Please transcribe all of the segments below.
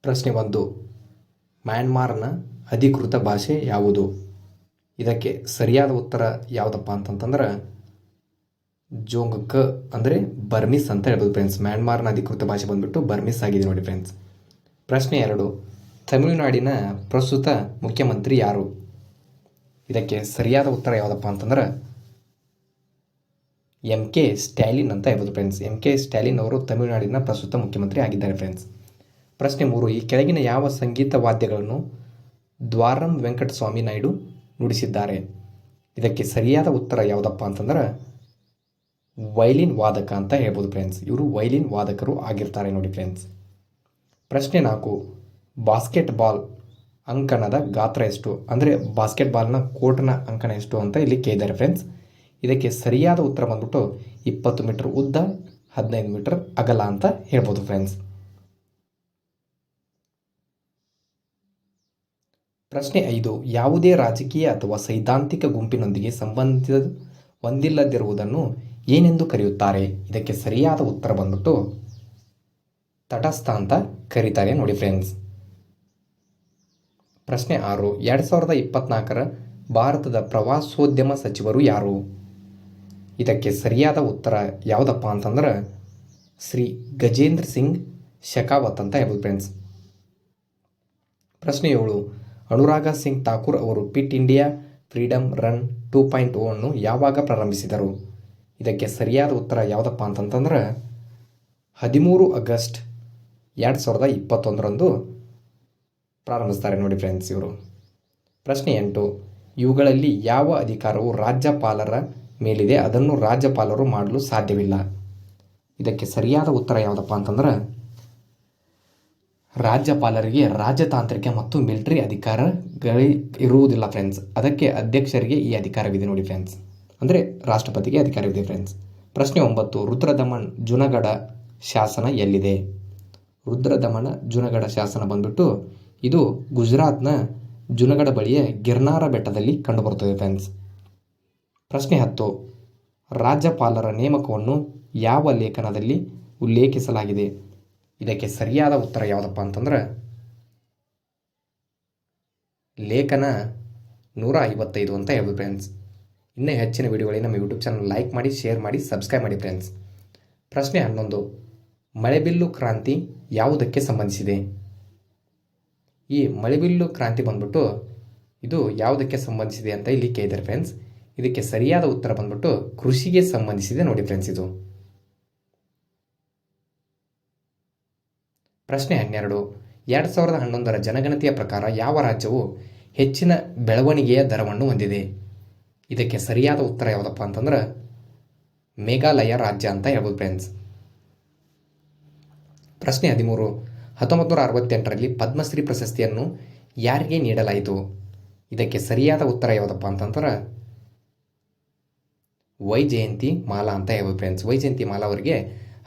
ಪ್ರಶ್ನೆ 1. ಮ್ಯಾನ್ಮಾರ್ನ ಅಧಿಕೃತ ಭಾಷೆ ಯಾವುದು? ಇದಕ್ಕೆ ಸರಿಯಾದ ಉತ್ತರ ಯಾವುದಪ್ಪ ಅಂತಂತಂದ್ರೆ ಜೋಂಗ್ಕ್ ಅಂದರೆ ಬರ್ಮಿಸ್ ಅಂತ ಹೇಳ್ಬೋದು ಫ್ರೆಂಡ್ಸ್. ಮ್ಯಾನ್ಮಾರ್ನ ಅಧಿಕೃತ ಭಾಷೆ ಬಂದ್ಬಿಟ್ಟು ಬರ್ಮಿಸ್ ಆಗಿದೆ ನೋಡಿ ಫ್ರೆಂಡ್ಸ್. ಪ್ರಶ್ನೆ 2. ತಮಿಳುನಾಡಿನ ಪ್ರಸ್ತುತ ಮುಖ್ಯಮಂತ್ರಿ ಯಾರು? ಇದಕ್ಕೆ ಸರಿಯಾದ ಉತ್ತರ ಯಾವುದಪ್ಪ ಅಂತಂದ್ರೆ MK ಸ್ಟ್ಯಾಲಿನ್ ಅಂತ ಹೇಳ್ಬೋದು ಫ್ರೆಂಡ್ಸ್. MK ಸ್ಟ್ಯಾಲಿನ್ ಅವರು ತಮಿಳುನಾಡಿನ ಪ್ರಸ್ತುತ ಮುಖ್ಯಮಂತ್ರಿ ಆಗಿದ್ದಾರೆ ಫ್ರೆಂಡ್ಸ್. ಪ್ರಶ್ನೆ 3. ಈ ಕೆಳಗಿನ ಯಾವ ಸಂಗೀತ ವಾದ್ಯಗಳನ್ನು ದ್ವಾರಂ ವೆಂಕಟಸ್ವಾಮಿ ನಾಯ್ಡು ನುಡಿಸಿದ್ದಾರೆ? ಇದಕ್ಕೆ ಸರಿಯಾದ ಉತ್ತರ ಯಾವುದಪ್ಪ ಅಂತಂದ್ರೆ ವೈಲಿನ್ ವಾದಕ ಅಂತ ಹೇಳ್ಬೋದು ಫ್ರೆಂಡ್ಸ್. ಇವರು ವೈಲಿನ್ ವಾದಕರು ಆಗಿರ್ತಾರೆ ನೋಡಿ ಫ್ರೆಂಡ್ಸ್. ಪ್ರಶ್ನೆ 4. ಬಾಸ್ಕೆಟ್ಬಾಲ್ ಅಂಕಣದ ಗಾತ್ರ ಎಷ್ಟು? ಅಂದರೆ ಬಾಸ್ಕೆಟ್ಬಾಲ್ನ ಕೋರ್ಟ್ನ ಅಂಕಣ ಎಷ್ಟು ಅಂತ ಇಲ್ಲಿ ಕೇಳಿದ್ದಾರೆ ಫ್ರೆಂಡ್ಸ್. ಇದಕ್ಕೆ ಸರಿಯಾದ ಉತ್ತರ ಬಂದ್ಬಿಟ್ಟು 20 ಮೀಟರ್ ಉದ್ದ, 15 ಮೀಟರ್ ಅಗಲ ಅಂತ ಹೇಳ್ಬೋದು ಫ್ರೆಂಡ್ಸ್. ಪ್ರಶ್ನೆ 5. ಯಾವುದೇ ರಾಜಕೀಯ ಅಥವಾ ಸೈದ್ಧಾಂತಿಕ ಗುಂಪಿನೊಂದಿಗೆ ಸಂಬಂಧ ಹೊಂದಿಲ್ಲದಿರುವುದನ್ನು ಏನೆಂದು ಕರೆಯುತ್ತಾರೆ? ಇದಕ್ಕೆ ಸರಿಯಾದ ಉತ್ತರ ಬಂದ್ಬಿಟ್ಟು ತಟಸ್ಥ ಅಂತ ಕರೀತಾರೆ ನೋಡಿ ಫ್ರೆಂಡ್ಸ್. ಪ್ರಶ್ನೆ 6. 2024ರ ಭಾರತದ ಪ್ರವಾಸೋದ್ಯಮ ಸಚಿವರು ಯಾರು? ಇದಕ್ಕೆ ಸರಿಯಾದ ಉತ್ತರ ಯಾವುದಪ್ಪ ಅಂತಂದ್ರೆ ಶ್ರೀ ಗಜೇಂದ್ರ ಸಿಂಗ್ ಶೆಖಾವತ್ ಅಂತ ಹೇಳ್ಬೋದು ಫ್ರೆಂಡ್ಸ್. ಪ್ರಶ್ನೆ 7. ಅನುರಾಗ ಸಿಂಗ್ ಠಾಕೂರ್ ಅವರು ಫಿಟ್ ಇಂಡಿಯಾ ಫ್ರೀಡಮ್ ರನ್ 2.0 ಅನ್ನು ಯಾವಾಗ ಪ್ರಾರಂಭಿಸಿದರು? ಇದಕ್ಕೆ ಸರಿಯಾದ ಉತ್ತರ ಯಾವುದಪ್ಪ ಅಂತಂತಂದ್ರೆ 13 ಆಗಸ್ಟ್ 2021ರಂದು ಪ್ರಾರಂಭಿಸ್ತಾರೆ ನೋಡಿ ಫ್ರೆಂಡ್ಸ್ ಇವರು. ಪ್ರಶ್ನೆ 8. ಇವುಗಳಲ್ಲಿ ಯಾವ ಅಧಿಕಾರವು ರಾಜ್ಯಪಾಲರ ಮೇಲಿದೆ ಅದನ್ನು ರಾಜ್ಯಪಾಲರು ಮಾಡಲು ಸಾಧ್ಯವಿಲ್ಲ? ಇದಕ್ಕೆ ಸರಿಯಾದ ಉತ್ತರ ಯಾವುದಪ್ಪ ಅಂತಂದ್ರೆ ರಾಜ್ಯಪಾಲರಿಗೆ ರಾಜತಾಂತ್ರಿಕ ಮತ್ತು ಮಿಲಿಟರಿ ಇರುವುದಿಲ್ಲ ಫ್ರೆಂಡ್ಸ್. ಅದಕ್ಕೆ ಅಧ್ಯಕ್ಷರಿಗೆ ಈ ಅಧಿಕಾರವಿದೆ ನೋಡಿ ಫ್ರೆಂಡ್ಸ್. ಅಂದರೆ ರಾಷ್ಟ್ರಪತಿಗೆ ಅಧಿಕಾರವಿದೆ ಫ್ರೆಂಡ್ಸ್. ಪ್ರಶ್ನೆ 9. ರುದ್ರದಮನ್ ಜುನಗಢ ಶಾಸನ ಎಲ್ಲಿದೆ? ರುದ್ರದಮನ ಜುನಗಢ ಶಾಸನ ಬಂದ್ಬಿಟ್ಟು ಇದು ಗುಜರಾತ್ನ ಜುನಗಢ ಬಳಿಯ ಗಿರ್ನಾರ ಬೆಟ್ಟದಲ್ಲಿ ಕಂಡುಬರುತ್ತದೆ ಫ್ರೆಂಡ್ಸ್. ಪ್ರಶ್ನೆ 10. ರಾಜ್ಯಪಾಲರ ನೇಮಕವನ್ನು ಯಾವ ಲೇಖನದಲ್ಲಿ ಉಲ್ಲೇಖಿಸಲಾಗಿದೆ? ಇದಕ್ಕೆ ಸರಿಯಾದ ಉತ್ತರ ಯಾವುದಪ್ಪ ಅಂತಂದ್ರೆ ಲೇಖನ 155 ಅಂತ ಹೇಳ್ಬೋದು ಫ್ರೆಂಡ್ಸ್. ಇನ್ನೂ ಹೆಚ್ಚಿನ ವಿಡಿಯೋಗಳಿಗೆ ನಮ್ಮ ಯೂಟ್ಯೂಬ್ ಚಾನಲ್ ಲೈಕ್ ಮಾಡಿ, ಶೇರ್ ಮಾಡಿ, ಸಬ್ಸ್ಕ್ರೈಬ್ ಮಾಡಿ ಫ್ರೆಂಡ್ಸ್. ಪ್ರಶ್ನೆ 11. ಮಳೆಬಿಲ್ಲು ಕ್ರಾಂತಿ ಯಾವುದಕ್ಕೆ ಸಂಬಂಧಿಸಿದೆ? ಈ ಮಳೆಬಿಲ್ಲು ಕ್ರಾಂತಿ ಬಂದ್ಬಿಟ್ಟು ಇದು ಯಾವುದಕ್ಕೆ ಸಂಬಂಧಿಸಿದೆ ಅಂತ ಇಲ್ಲಿ ಕೇಳಿದ್ದಾರೆ ಫ್ರೆಂಡ್ಸ್. ಇದಕ್ಕೆ ಸರಿಯಾದ ಉತ್ತರ ಬಂದ್ಬಿಟ್ಟು ಕೃಷಿಗೆ ಸಂಬಂಧಿಸಿದೆ ನೋಡಿ ಫ್ರೆಂಡ್ಸ್ ಇದು. ಪ್ರಶ್ನೆ 12. 2011ರ ಜನಗಣತಿಯ ಪ್ರಕಾರ ಯಾವ ರಾಜ್ಯವು ಹೆಚ್ಚಿನ ಬೆಳವಣಿಗೆಯ ದರವನ್ನು ಹೊಂದಿದೆ? ಇದಕ್ಕೆ ಸರಿಯಾದ ಉತ್ತರ ಯಾವುದಪ್ಪ ಅಂತಂದ್ರೆ ಮೇಘಾಲಯ ರಾಜ್ಯ ಅಂತ ಹೇಳ್ಬೋದು ಫ್ರೆಂಡ್ಸ್. ಪ್ರಶ್ನೆ 13. 1968ರಲ್ಲಿ ಪದ್ಮಶ್ರೀ ಪ್ರಶಸ್ತಿಯನ್ನು ಯಾರಿಗೆ ನೀಡಲಾಯಿತು? ಇದಕ್ಕೆ ಸರಿಯಾದ ಉತ್ತರ ಯಾವುದಪ್ಪ ಅಂತಂದ್ರೆ ವೈಜಯಂತಿ ಮಾಲಾ ಅಂತ ಹೇಳ್ಬೋದು ಫ್ರೆಂಡ್ಸ್. ವೈಜಯಂತಿ ಮಾಲಾ ಅವರಿಗೆ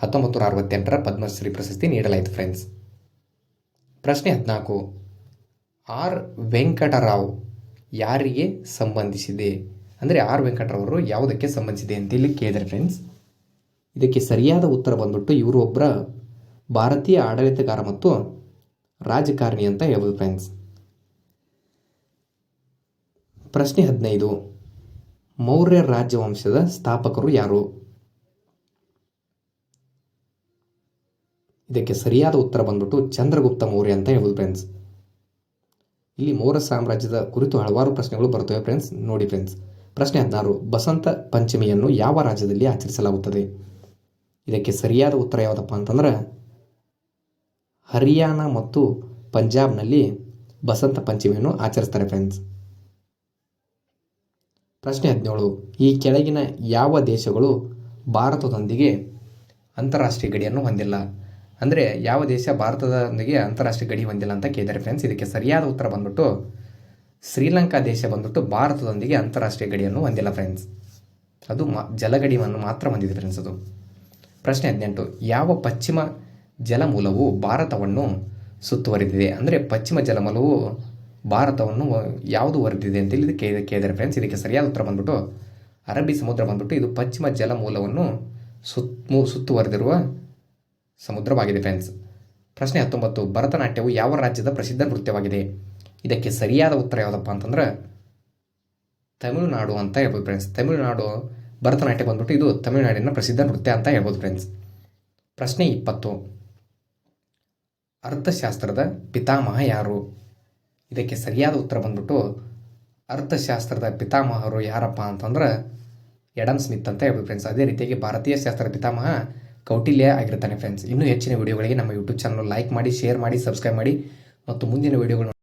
1968ರ ಪದ್ಮಶ್ರೀ ಪ್ರಶಸ್ತಿ ನೀಡಲಾಯಿತು ಫ್ರೆಂಡ್ಸ್. ಪ್ರಶ್ನೆ 14. ಆರ್ ವೆಂಕಟರಾವ್ ಯಾರಿಗೆ ಸಂಬಂಧಿಸಿದೆ? ಅಂದರೆ ಆರ್ ವೆಂಕಟರಾವ್ ಅವರು ಯಾವುದಕ್ಕೆ ಸಂಬಂಧಿಸಿದೆ ಅಂತ ಇಲ್ಲಿ ಕೇಳಿದರೆ ಫ್ರೆಂಡ್ಸ್. ಇದಕ್ಕೆ ಸರಿಯಾದ ಉತ್ತರ ಬಂದ್ಬಿಟ್ಟು ಇವರು ಒಬ್ಬರ ಭಾರತೀಯ ಆಡಳಿತಗಾರ ಮತ್ತು ರಾಜಕಾರಣಿ ಅಂತ ಹೇಳ್ಬೋದು ಫ್ರೆಂಡ್ಸ್. ಪ್ರಶ್ನೆ 15. ಮೌರ್ಯ ರಾಜವಂಶದ ಸ್ಥಾಪಕರು ಯಾರು? ಇದಕ್ಕೆ ಸರಿಯಾದ ಉತ್ತರ ಬಂದ್ಬಿಟ್ಟು ಚಂದ್ರಗುಪ್ತ ಮೌರ್ಯ ಅಂತ ಹೇಳ್ಬೋದು ಫ್ರೆಂಡ್ಸ್. ಇಲ್ಲಿ ಮೌರ್ಯ ಸಾಮ್ರಾಜ್ಯದ ಕುರಿತು ಹಲವಾರು ಪ್ರಶ್ನೆಗಳು ಬರ್ತವೆ ಫ್ರೆಂಡ್ಸ್, ನೋಡಿ ಫ್ರೆಂಡ್ಸ್. ಪ್ರಶ್ನೆ 16. ಬಸಂತ ಪಂಚಮಿಯನ್ನು ಯಾವ ರಾಜ್ಯದಲ್ಲಿ ಆಚರಿಸಲಾಗುತ್ತದೆ? ಇದಕ್ಕೆ ಸರಿಯಾದ ಉತ್ತರ ಯಾವುದಪ್ಪ ಅಂತಂದ್ರೆ ಹರಿಯಾಣ ಮತ್ತು ಪಂಜಾಬ್ನಲ್ಲಿ ಬಸಂತ ಪಂಚಮಿಯನ್ನು ಆಚರಿಸ್ತಾರೆ ಫ್ರೆಂಡ್ಸ್. ಪ್ರಶ್ನೆ 17. ಈ ಕೆಳಗಿನ ಯಾವ ದೇಶಗಳು ಭಾರತದೊಂದಿಗೆ ಅಂತಾರಾಷ್ಟ್ರೀಯ ಗಡಿಯನ್ನು ಹೊಂದಿಲ್ಲ? ಅಂದರೆ ಯಾವ ದೇಶ ಭಾರತದೊಂದಿಗೆ ಅಂತಾರಾಷ್ಟ್ರೀಯ ಗಡಿ ಹೊಂದಿಲ್ಲ ಅಂತ ಕೇಳಿದ್ದಾರೆ ಫ್ರೆಂಡ್ಸ್. ಇದಕ್ಕೆ ಸರಿಯಾದ ಉತ್ತರ ಬಂದ್ಬಿಟ್ಟು ಶ್ರೀಲಂಕಾ ದೇಶ ಬಂದ್ಬಿಟ್ಟು ಭಾರತದೊಂದಿಗೆ ಅಂತಾರಾಷ್ಟ್ರೀಯ ಗಡಿಯನ್ನು ಹೊಂದಿಲ್ಲ ಫ್ರೆಂಡ್ಸ್. ಅದು ಜಲಗಡಿಯನ್ನು ಮಾತ್ರ ಹೊಂದಿದೆ ಫ್ರೆಂಡ್ಸ್ ಅದು. ಪ್ರಶ್ನೆ 18. ಯಾವ ಪಶ್ಚಿಮ ಜಲಮೂಲವು ಭಾರತವನ್ನು ಸುತ್ತುವರಿದಿದೆ? ಅಂದರೆ ಪಶ್ಚಿಮ ಜಲಮೂಲವು ಭಾರತವನ್ನು ಯಾವುದು ವರೆದಿದೆ ಅಂತ ಇಲ್ಲಿ ಕೇಳಿದ್ದಾರೆ ಫ್ರೆಂಡ್ಸ್. ಇದಕ್ಕೆ ಸರಿಯಾದ ಉತ್ತರ ಬಂದ್ಬಿಟ್ಟು ಅರಬ್ಬಿ ಸಮುದ್ರ ಬಂದ್ಬಿಟ್ಟು ಇದು ಪಶ್ಚಿಮ ಜಲಮೂಲವನ್ನು ಸುತ್ತುವರೆದಿರುವ ಸಮುದ್ರವಾಗಿದೆ ಫ್ರೆಂಡ್ಸ್. ಪ್ರಶ್ನೆ 19, ಭರತನಾಟ್ಯವು ಯಾವ ರಾಜ್ಯದ ಪ್ರಸಿದ್ಧ ನೃತ್ಯವಾಗಿದೆ? ಇದಕ್ಕೆ ಸರಿಯಾದ ಉತ್ತರ ಯಾವುದಪ್ಪ ಅಂತಂದ್ರೆ ತಮಿಳುನಾಡು ಅಂತ ಹೇಳ್ಬೋದು ಫ್ರೆಂಡ್ಸ್. ತಮಿಳುನಾಡು ಭರತನಾಟ್ಯ ಬಂದ್ಬಿಟ್ಟು ಇದು ತಮಿಳುನಾಡಿನ ಪ್ರಸಿದ್ಧ ನೃತ್ಯ ಅಂತ ಹೇಳ್ಬೋದು ಫ್ರೆಂಡ್ಸ್. ಪ್ರಶ್ನೆ 20, ಅರ್ಥಶಾಸ್ತ್ರದ ಪಿತಾಮಹ ಯಾರು? ಇದಕ್ಕೆ ಸರಿಯಾದ ಉತ್ತರ ಬಂದ್ಬಿಟ್ಟು ಅರ್ಥಶಾಸ್ತ್ರದ ಪಿತಾಮಹರು ಯಾರಪ್ಪ ಅಂತಂದ್ರೆ ಎಡಮ್ ಸ್ಮಿತ್ ಅಂತ ಹೇಳ್ಬೋದು ಫ್ರೆಂಡ್ಸ್. ಅದೇ ರೀತಿಯಾಗಿ ಭಾರತೀಯ ಶಾಸ್ತ್ರದ ಪಿತಾಮಹ ಕೌಟಿಲ್ಯ ಆಗಿರ್ತಾನೆ ಫ್ರೆಂಡ್ಸ್. ಇನ್ನೂ ಹೆಚ್ಚಿನ ವಿಡಿಯೋಗಳಿಗೆ ನಮ್ಮ ಯೂಟ್ಯೂಬ್ ಚಾನಲ್ ಲೈಕ್ ಮಾಡಿ, ಶೇರ್ ಮಾಡಿ, ಸಬ್ಸ್ಕ್ರೈಬ್ ಮಾಡಿ ಮತ್ತು ಮುಂದಿನ ವಿಡಿಯೋಗಳು